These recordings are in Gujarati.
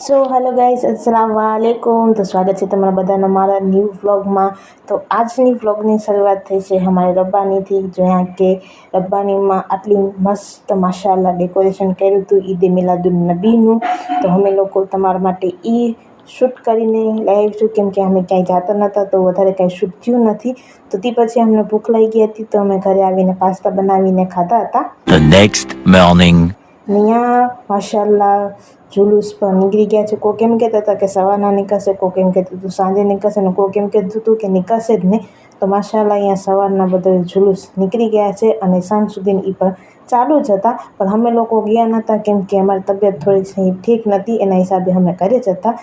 સો હેલો ગાઈઝ, अस्सलाम वालेकुम। तो स्वागत है તમારા બધાનો મારા ન્યૂ વ્લોગમાં। તો આજની વ્લોગની શરૂઆત થઈ છે અમારી રબ્બાનીથી। જ્યાં કે રબ્બાનીમાં આટલી મસ્ત માશાલ્લાહ ડેકોરેશન કર્યું હતું ઈદ મિલાદુન નબીનું। તો અમે લોકો તમારા માટે એ શૂટ કરીને લાવીશું, કેમ કે અમે ક્યાંય જતા નહોતા તો વધારે કાંઈ શૂટ થયું નથી। તો તે પછી અમને ભૂખ લાગી ગઈ હતી, તો અમે ઘરે આવીને પાસ્તા બનાવીને ખાધા હતા। The next morning. ત્યાં માશાલ્લાહ जुलूस पर निकली गया है। कोई एम कहता था कि सवारना निकलશે, कोई एम कहતું હતું સાંજે નીકળશે ને कोई एम કહેતું હતું કે નીકળશે જ નહીં। તો માશાલ્લાહ અહીંયા સવારના બધા जुलूस નીકળી ગયા છે અને સાંજ સુધી એ પણ ચાલુ જ હતા। પણ અમે લોકો ગયા નહોતા કેમ કે અમારી તબિયત થોડી ઠીક નહોતી, એના હિસાબે અમે ઘરે જ હતા।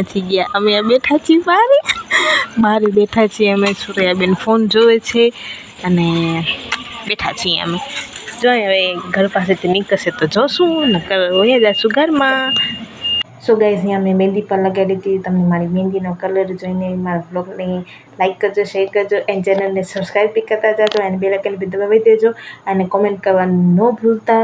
નથી ગયા. અમે આ બેઠા છીએ બહાર બેઠા છીએ અમે. સુરૈયાબેન ફોન જોવે છે અને બેઠા છીએ અમે. જોઈએ હવે ઘર પાસેથી નીકળશે તો જોશું, નકર વયા જઈશું ઘરમાં. સો ગાઈઝ, અહીંયા મેં મહેંદી પણ લગાડી હતી. તમને મારી મહેંદીનો કલર જોઈને મારા બ્લોગને લાઈક કરજો, શેર કરજો એન્ડ ચેનલને સબસ્ક્રાઈબ બી કરતા જાજો અને બેલ આઇકન બી દબાવી દેજો અને કોમેન્ટ કરવાનું ન ભૂલતા.